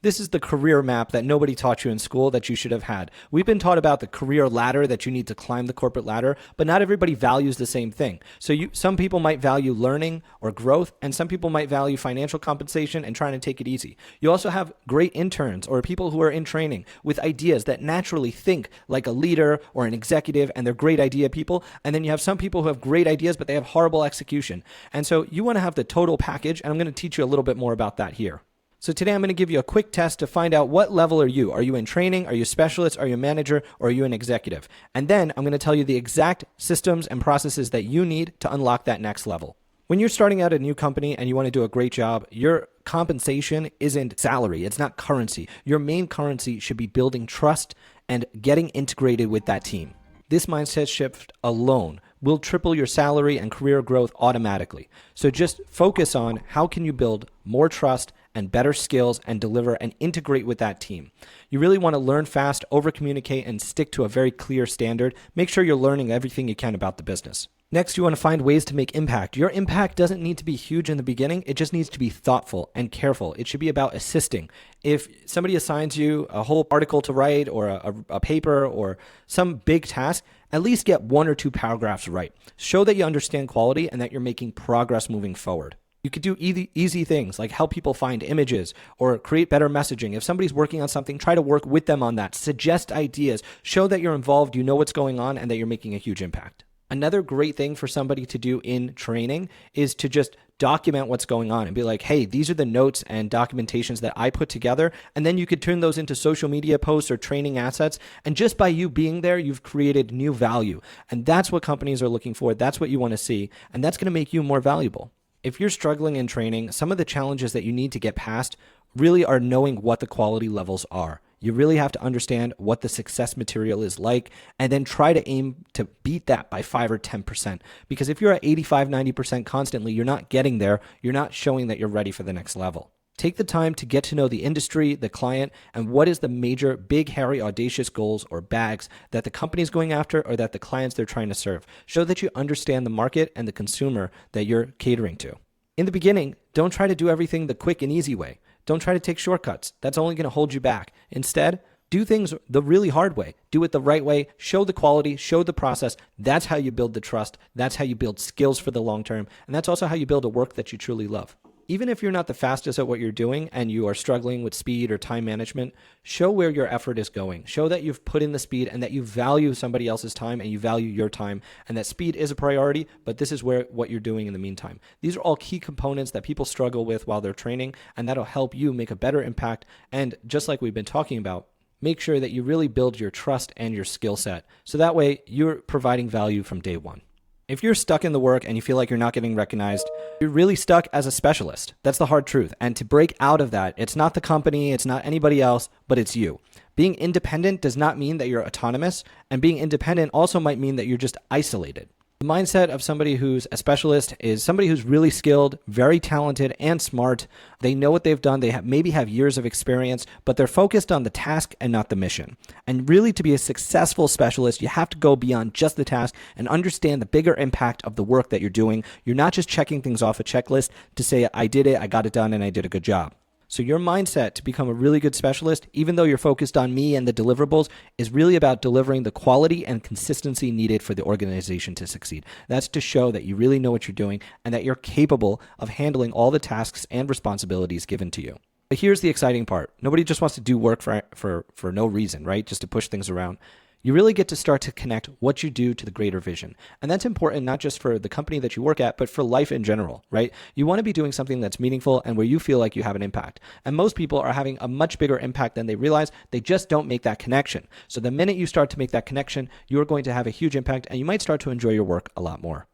This is the career map that nobody taught you in school that you should have had. We've been taught about the career ladder, that you need to climb the corporate ladder, but not everybody values the same thing. So some people might value learning or growth, and some people might value financial compensation and trying to take it easy. You also have great interns or people who are in training with ideas that naturally think like a leader or an executive, and they're great idea people. And then you have some people who have great ideas, but they have horrible execution. And so you want to have the total package, and I'm going to teach you a little bit more about that here. So today I'm going to give you a quick test to find out what level are you. Are you in training? Are you a specialist? Are you a manager? Or are you an executive? And then I'm going to tell you the exact systems and processes that you need to unlock that next level. When you're starting out a new company and you want to do a great job, your compensation isn't salary. It's not currency. Your main currency should be building trust and getting integrated with that team. This mindset shift alone will triple your salary and career growth automatically. So just focus on how can you build more trust and better skills and deliver and integrate with that team. You really want to learn fast, over communicate, and stick to a very clear standard. Make sure you're learning everything you can about the business. Next, you want to find ways to make impact. Your impact doesn't need to be huge in the beginning. It just needs to be thoughtful and careful. It should be about assisting. If somebody assigns you a whole article to write or a paper or some big task, at least get 1 or 2 paragraphs right. Show that you understand quality and that you're making progress moving forward. You could do easy things like help people find images or create better messaging. If somebody's working on something, try to work with them on that. Suggest ideas. Show that you're involved, you know what's going on, and that you're making a huge impact. Another great thing for somebody to do in training is to just document what's going on and be like, hey, these are the notes and documentations that I put together. And then you could turn those into social media posts or training assets. And just by you being there, you've created new value. And that's what companies are looking for. That's what you want to see. And that's going to make you more valuable. If you're struggling in training, some of the challenges that you need to get past really are knowing what the quality levels are. You really have to understand what the success material is like, and then try to aim to beat that by 5 or 10%. Because if you're at 85, 90% constantly, you're not getting there. You're not showing that you're ready for the next level. Take the time to get to know the industry, the client, and what is the major, big, hairy, audacious goals or bags that the company is going after or that the clients they're trying to serve. Show that you understand the market and the consumer that you're catering to. In the beginning, don't try to do everything the quick and easy way. Don't try to take shortcuts. That's only going to hold you back. Instead, do things the really hard way. Do it the right way. Show the quality. Show the process. That's how you build the trust. That's how you build skills for the long term. And that's also how you build a work that you truly love. Even if you're not the fastest at what you're doing and you are struggling with speed or time management, show where your effort is going. Show that you've put in the speed and that you value somebody else's time and you value your time, and that speed is a priority, but this is what you're doing in the meantime. These are all key components that people struggle with while they're training, and that'll help you make a better impact. And just like we've been talking about, make sure that you really build your trust and your skill set. So that way you're providing value from day one. If you're stuck in the work and you feel like you're not getting recognized, you're really stuck as a specialist. That's the hard truth. And to break out of that, it's not the company, it's not anybody else, but it's you. Being independent does not mean that you're autonomous, and being independent also might mean that you're just isolated. The mindset of somebody who's a specialist is somebody who's really skilled, very talented, and smart. They know what they've done. They maybe have years of experience, but they're focused on the task and not the mission. And really, to be a successful specialist, you have to go beyond just the task and understand the bigger impact of the work that you're doing. You're not just checking things off a checklist to say, I did it, I got it done, and I did a good job. So your mindset to become a really good specialist, even though you're focused on me and the deliverables, is really about delivering the quality and consistency needed for the organization to succeed. That's to show that you really know what you're doing and that you're capable of handling all the tasks and responsibilities given to you. But here's the exciting part. Nobody just wants to do work for no reason, right? Just to push things around. You really get to start to connect what you do to the greater vision. And that's important not just for the company that you work at, but for life in general, right? You want to be doing something that's meaningful and where you feel like you have an impact. And most people are having a much bigger impact than they realize. They just don't make that connection. So the minute you start to make that connection, you're going to have a huge impact and you might start to enjoy your work a lot more.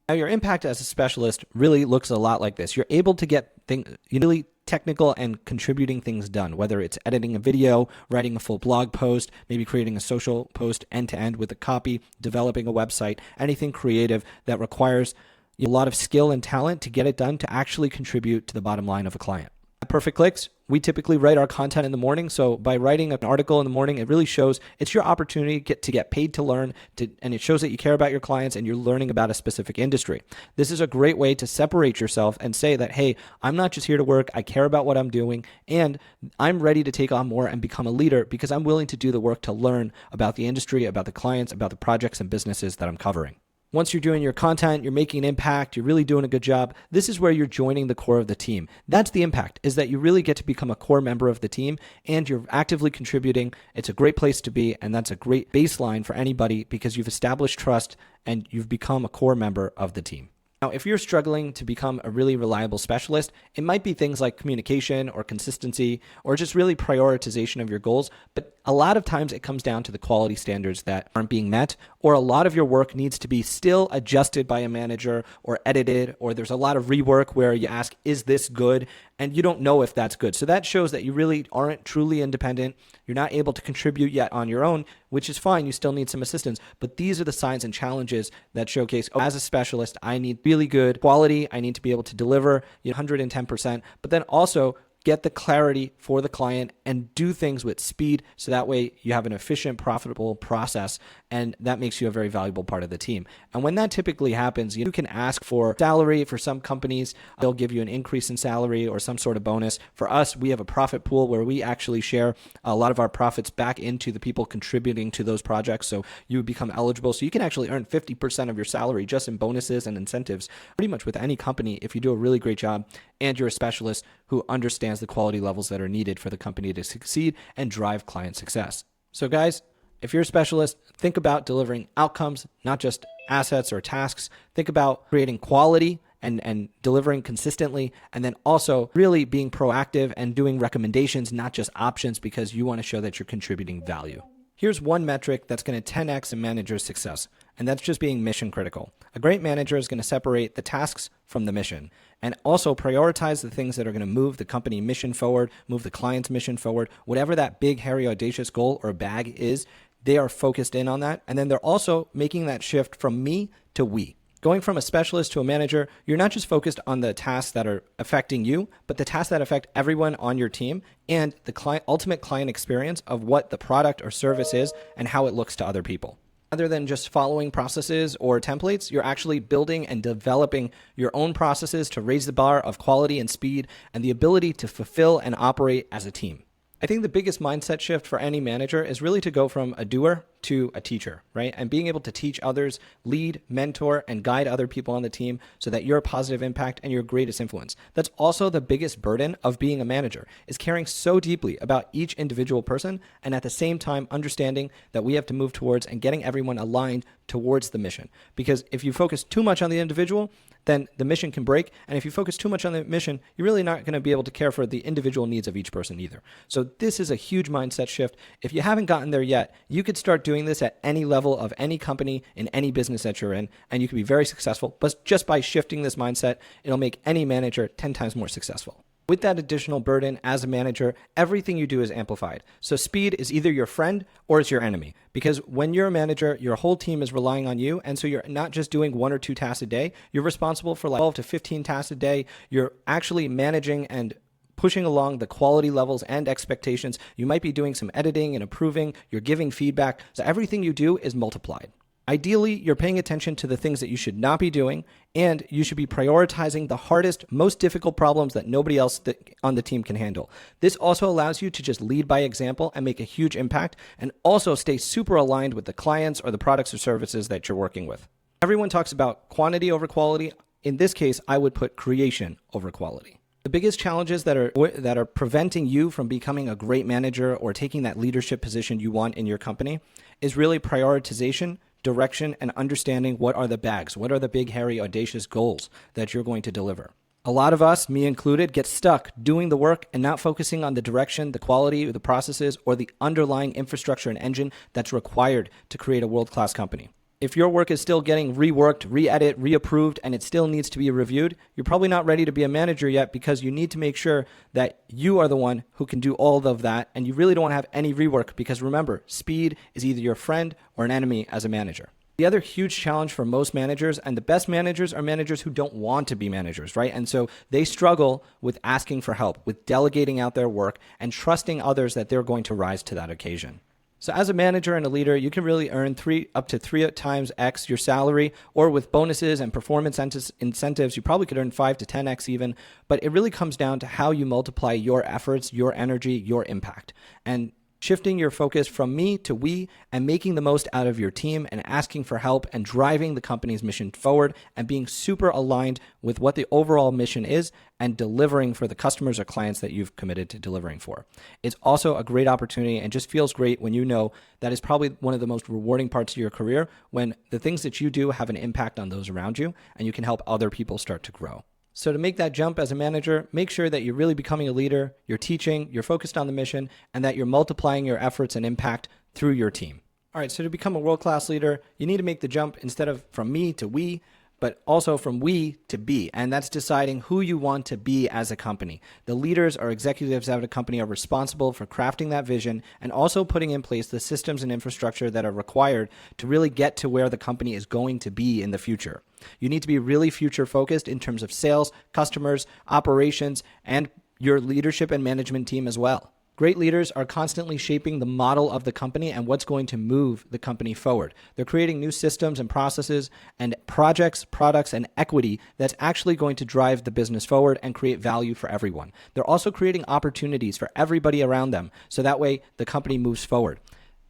Now, your impact as a specialist really looks a lot like this. You're able to get things really technical and contributing things done, whether it's editing a video, writing a full blog post, maybe creating a social post end-to-end with a copy, developing a website, anything creative that requires a lot of skill and talent to get it done to actually contribute to the bottom line of a client. At Perfect Clicks, we typically write our content in the morning. So by writing an article in the morning, it really shows it's your opportunity to get paid to learn, and it shows that you care about your clients and you're learning about a specific industry. This is a great way to separate yourself and say that, hey, I'm not just here to work. I care about what I'm doing, and I'm ready to take on more and become a leader because I'm willing to do the work to learn about the industry, about the clients, about the projects and businesses that I'm covering. Once you're doing your content, you're making an impact, you're really doing a good job, this is where you're joining the core of the team. That's the impact, is that you really get to become a core member of the team and you're actively contributing. It's a great place to be, and that's a great baseline for anybody because you've established trust and you've become a core member of the team. Now, if you're struggling to become a really reliable specialist, it might be things like communication or consistency or just really prioritization of your goals. But a lot of times it comes down to the quality standards that aren't being met, or a lot of your work needs to be still adjusted by a manager or edited, or there's a lot of rework where you ask, is this good? And you don't know if that's good. So that shows that you really aren't truly independent. You're not able to contribute yet on your own, which is fine. You still need some assistance. But these are the signs and challenges that showcase, oh, as a specialist, I need really good quality. I need to be able to deliver 110%, but then also get the clarity for the client and do things with speed so that way you have an efficient, profitable process, and that makes you a very valuable part of the team. And when that typically happens, you can ask for salary. For some companies, they'll give you an increase in salary or some sort of bonus. For us, we have a profit pool where we actually share a lot of our profits back into the people contributing to those projects, so you become eligible. So you can actually earn 50% of your salary just in bonuses and incentives pretty much with any company if you do a really great job and you're a specialist who understands the quality levels that are needed for the company to succeed and drive client success. So guys, if you're a specialist, think about delivering outcomes, not just assets or tasks. Think about creating quality and delivering consistently, and then also really being proactive and doing recommendations, not just options, because you want to show that you're contributing value. Here's one metric that's going to 10x a manager's success, and that's just being mission critical. A great manager is going to separate the tasks from the mission and also prioritize the things that are going to move the company mission forward, move the client's mission forward. Whatever that big, hairy, audacious goal or bag is, they are focused in on that. And then they're also making that shift from me to we. Going from a specialist to a manager, you're not just focused on the tasks that are affecting you, but the tasks that affect everyone on your team and the ultimate client experience of what the product or service is and how it looks to other people. Rather than just following processes or templates, you're actually building and developing your own processes to raise the bar of quality and speed and the ability to fulfill and operate as a team. I think the biggest mindset shift for any manager is really to go from a doer to a teacher, right? And being able to teach others, lead, mentor, and guide other people on the team so that you're a positive impact and your greatest influence. That's also the biggest burden of being a manager, is caring so deeply about each individual person and at the same time understanding that we have to move towards and getting everyone aligned towards the mission. Because if you focus too much on the individual, then the mission can break. And if you focus too much on the mission, you're really not going to be able to care for the individual needs of each person either. So this is a huge mindset shift. If you haven't gotten there yet, you could start doing this at any level of any company in any business that you're in, and you can be very successful. But just by shifting this mindset, it'll make any manager 10 times more successful. With that additional burden as a manager, everything you do is amplified. So speed is either your friend or it's your enemy. Because when you're a manager, your whole team is relying on you. And so you're not just doing 1 or 2 tasks a day. You're responsible for like 12 to 15 tasks a day. You're actually managing and pushing along the quality levels and expectations. You might be doing some editing and approving. You're giving feedback. So everything you do is multiplied. Ideally, you're paying attention to the things that you should not be doing, and you should be prioritizing the hardest, most difficult problems that nobody else on the team can handle. This also allows you to just lead by example and make a huge impact, and also stay super aligned with the clients or the products or services that you're working with. Everyone talks about quantity over quality. In this case, I would put creation over quality. The biggest challenges that are preventing you from becoming a great manager or taking that leadership position you want in your company is really prioritization, direction, and understanding what are the bags, what are the big, hairy, audacious goals that you're going to deliver. A lot of us, me included, get stuck doing the work and not focusing on the direction, the quality, the processes, or the underlying infrastructure and engine that's required to create a world-class company. If your work is still getting reworked, re-edit, re-approved, and it still needs to be reviewed, you're probably not ready to be a manager yet because you need to make sure that you are the one who can do all of that, and you really don't want to have any rework because remember, speed is either your friend or an enemy as a manager. The other huge challenge for most managers, and the best managers are managers who don't want to be managers, right? And so they struggle with asking for help, with delegating out their work and trusting others that they're going to rise to that occasion. So as a manager and a leader, you can really earn up to 3 times X your salary, or with bonuses and performance incentives, you probably could earn 5 to 10X even. But it really comes down to how you multiply your efforts, your energy, your impact. And shifting your focus from me to we, and making the most out of your team and asking for help and driving the company's mission forward and being super aligned with what the overall mission is and delivering for the customers or clients that you've committed to delivering for. It's also a great opportunity and just feels great when you know that is probably one of the most rewarding parts of your career, when the things that you do have an impact on those around you and you can help other people start to grow. So to make that jump as a manager, make sure that you're really becoming a leader, you're teaching, you're focused on the mission, and that you're multiplying your efforts and impact through your team. All right, so to become a world-class leader, you need to make the jump instead of from me to we, but also from we to be. And that's deciding who you want to be as a company. The leaders or executives at a company are responsible for crafting that vision and also putting in place the systems and infrastructure that are required to really get to where the company is going to be in the future. You need to be really future focused in terms of sales, customers, operations, and your leadership and management team as well. Great leaders are constantly shaping the model of the company and what's going to move the company forward. They're creating new systems and processes and projects, products, and equity that's actually going to drive the business forward and create value for everyone. They're also creating opportunities for everybody around them, so that way the company moves forward.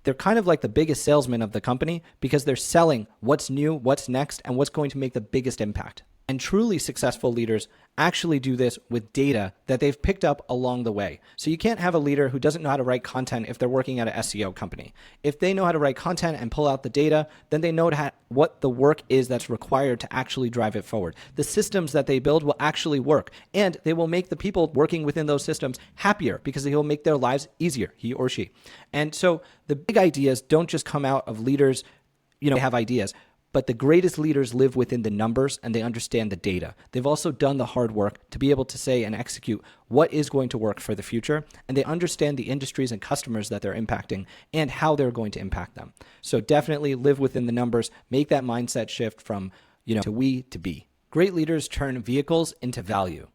They're kind of like the biggest salesman of the company because they're selling what's new, what's next, and what's going to make the biggest impact. And truly successful leaders actually do this with data that they've picked up along the way. So you can't have a leader who doesn't know how to write content if they're working at an SEO company. If they know how to write content and pull out the data, then they know what the work is that's required to actually drive it forward. The systems that they build will actually work, and they will make the people working within those systems happier because they will make their lives easier, he or she. And so the big ideas don't just come out of leaders, they have ideas. But the greatest leaders live within the numbers and they understand the data. They've also done the hard work to be able to say and execute what is going to work for the future. And they understand the industries and customers that they're impacting and how they're going to impact them. So definitely live within the numbers, make that mindset shift from, to we to be. Great leaders turn vehicles into value.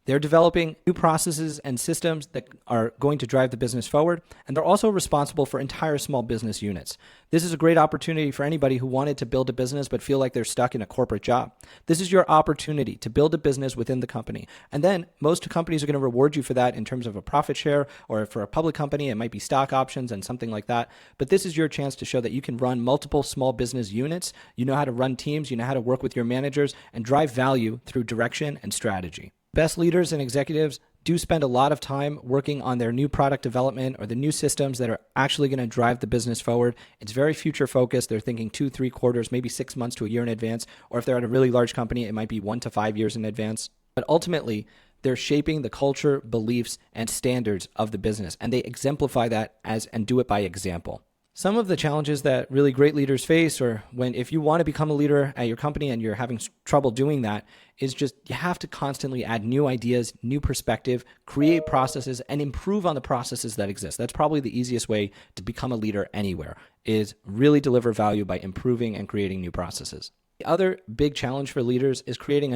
They're developing new processes and systems that are going to drive the business forward, and they're also responsible for entire small business units. This is a great opportunity for anybody who wanted to build a business but feel like they're stuck in a corporate job. This is your opportunity to build a business within the company. And then most companies are going to reward you for that in terms of a profit share, or for a public company, it might be stock options and something like that. But this is your chance to show that you can run multiple small business units, you know how to run teams, you know how to work with your managers, and drive value through direction and strategy. Best leaders and executives do spend a lot of time working on their new product development or the new systems that are actually going to drive the business forward. It's very future focused. They're thinking 2-3 quarters, maybe 6 months to a year in advance. Or if they're at a really large company, it might be 1 to 5 years in advance. But ultimately, they're shaping the culture, beliefs, and standards of the business. And they exemplify that and do it by example. Some of the challenges that really great leaders face, or if you want to become a leader at your company and you're having trouble doing that, is just you have to constantly add new ideas, new perspective, create processes, and improve on the processes that exist. That's probably the easiest way to become a leader anywhere, is really deliver value by improving and creating new processes. The other big challenge for leaders is creating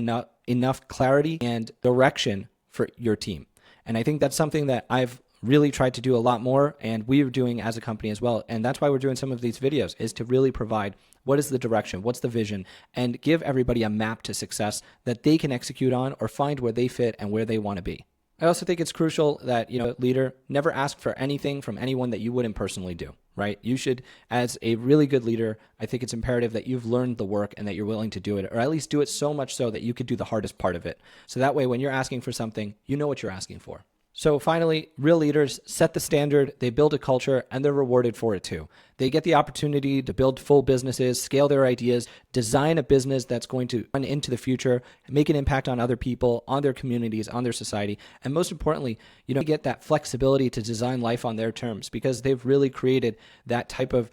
enough clarity and direction for your team. And I think that's something that I've really tried to do a lot more, and we're doing as a company as well. And that's why we're doing some of these videos, is to really provide what is the direction, what's the vision, and give everybody a map to success that they can execute on or find where they fit and where they want to be. I also think it's crucial that, leader, never ask for anything from anyone that you wouldn't personally do, right? You should, as a really good leader, I think it's imperative that you've learned the work and that you're willing to do it, or at least do it so much so that you could do the hardest part of it. So that way, when you're asking for something, you know what you're asking for. So finally, real leaders set the standard, they build a culture, and they're rewarded for it too. They get the opportunity to build full businesses, scale their ideas, design a business that's going to run into the future, make an impact on other people, on their communities, on their society. And most importantly, get that flexibility to design life on their terms, because they've really created that type of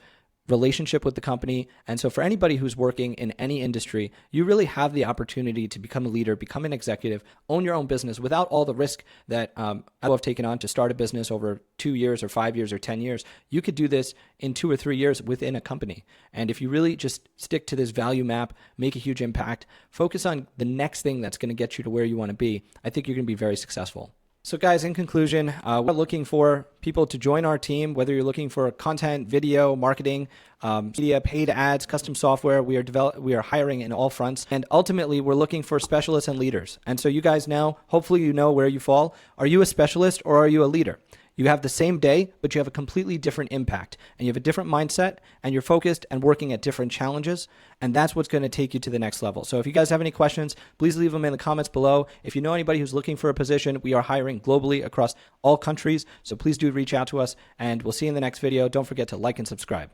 relationship with the company. And so for anybody who's working in any industry, you really have the opportunity to become a leader, become an executive, own your own business without all the risk that I have taken on to start a business over 2 years or 5 years or 10 years. You could do this in 2 or 3 years within a company. And if you really just stick to this value map, make a huge impact, focus on the next thing that's going to get you to where you want to be, I think you're going to be very successful. So guys, in conclusion, we're looking for people to join our team, whether you're looking for content, video, marketing, media, paid ads, custom software. We are hiring in all fronts. And ultimately, we're looking for specialists and leaders. And so you guys now, hopefully you know where you fall. Are you a specialist or are you a leader? You have the same day, but you have a completely different impact, and you have a different mindset, and you're focused and working at different challenges, and that's what's going to take you to the next level. So if you guys have any questions, please leave them in the comments below. If you know anybody who's looking for a position, we are hiring globally across all countries, so please do reach out to us, and we'll see you in the next video. Don't forget to like and subscribe.